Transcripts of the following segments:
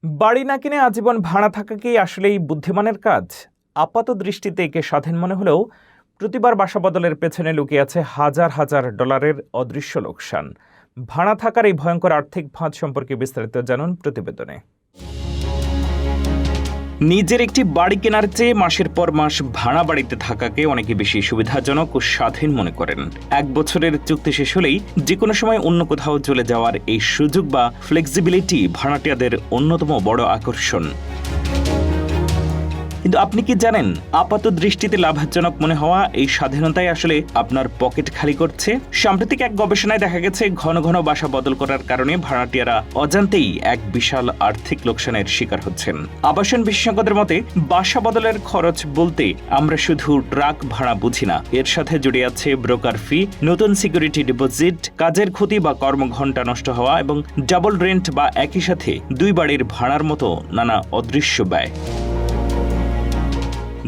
বাড়ি না কিনে আজীবন ভাড়া থাকা কি আসলেই বুদ্ধিমানের কাজ? আপাত দৃষ্টিতে একে স্বাধীন মনে হলেও প্রতিবার বাসা বদলের পেছনে লুকিয়ে আছে হাজার হাজার ডলারের অদৃশ্য লোকসান। ভাড়া থাকার এই ভয়ঙ্কর আর্থিক ফাঁদ সম্পর্কে বিস্তারিত জানুন প্রতিবেদনে। নিজের একটি বাড়ি কেনার চেয়ে মাসের পর মাস ভাড়া বাড়িতে থাকাকে অনেকে বেশি সুবিধাজনক ও স্বাধীন মনে করেন। 1 বছরের চুক্তি শেষ হলেই যে কোনো সময় অন্য কোথাও চলে যাওয়ার এই সুযোগ বা ফ্লেক্সিবিলিটি ভাড়াটিয়াদের অন্যতম বড় আকর্ষণ। কিন্তু আপনি কি জানেন, আপাত দৃষ্টিতে লাভজনক মনে হওয়া এই স্বাধীনতাই আসলে আপনার পকেট খালি করছে? সাম্প্রতিক এক গবেষণায় দেখা গেছে, ঘন ঘন বাসা বদল করার কারণে ভাড়াটিয়ারা অজান্তেই এক বিশাল আর্থিক লোকসানের শিকার হচ্ছেন। আবাসন বিশেষজ্ঞদের মতে, বাসা বদলের খরচ বলতে আমরা শুধু ট্রাক ভাড়া বুঝি না, এর সাথে জড়িয়ে আছে ব্রোকার ফি, নতুন সিকিউরিটি ডিপোজিট, কাজের ক্ষতি বা কর্মঘণ্টা নষ্ট হওয়া এবং ডাবল রেন্ট বা একই সাথে 2 বাড়ির ভাড়ার মতো নানা অদৃশ্য ব্যয়।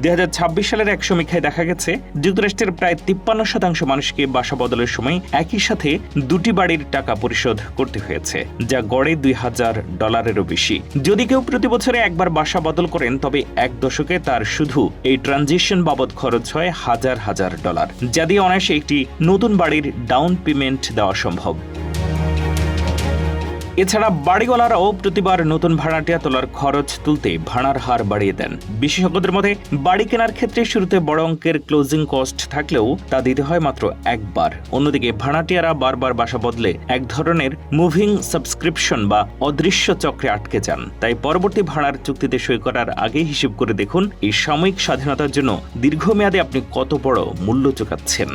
2026 সালের এক সমীক্ষায় দেখা গেছে, যুক্তরাষ্ট্রের প্রায় 53% মানুষকে বাসা বদলের সময় একই সাথে 2টি বাড়ির টাকা পরিশোধ করতে হয়েছে, যা গড়ে $2000-এরও বেশি। যদি কেউ প্রতি বছরে একবার বাসা বদল করেন, তবে 1 দশকে তার শুধু এই ট্রানজিশন বাবদ খরচ হয় হাজার হাজার ডলার, যা দিয়ে অনায়াসে একটি নতুন বাড়ির ডাউন পেমেন্ট দেওয়া সম্ভব। এছাড়া বাড়িওয়ালারাও প্রতিবার নতুন ভাড়াটিয়া তোলার খরচ তুলতে ভাড়ার হার বাড়িয়ে দেন। বিশেষজ্ঞদের মতে, বাড়ি কেনার ক্ষেত্রে শুরুতে বড় অঙ্কের ক্লোজিং কস্ট থাকলেও তা দিতে হয় মাত্র একবার। অন্যদিকে ভাড়াটিয়ারা বারবার বাসা বদলে এক ধরনের মুভিং সাবস্ক্রিপশন বা অদৃশ্য চক্রে আটকে যান। তাই পরবর্তী ভাড়ার চুক্তিতে সই করার আগেই হিসেব করে দেখুন, এই সাময়িক স্বাধীনতার জন্য দীর্ঘমেয়াদে আপনি কত বড় মূল্য চুকাচ্ছেন।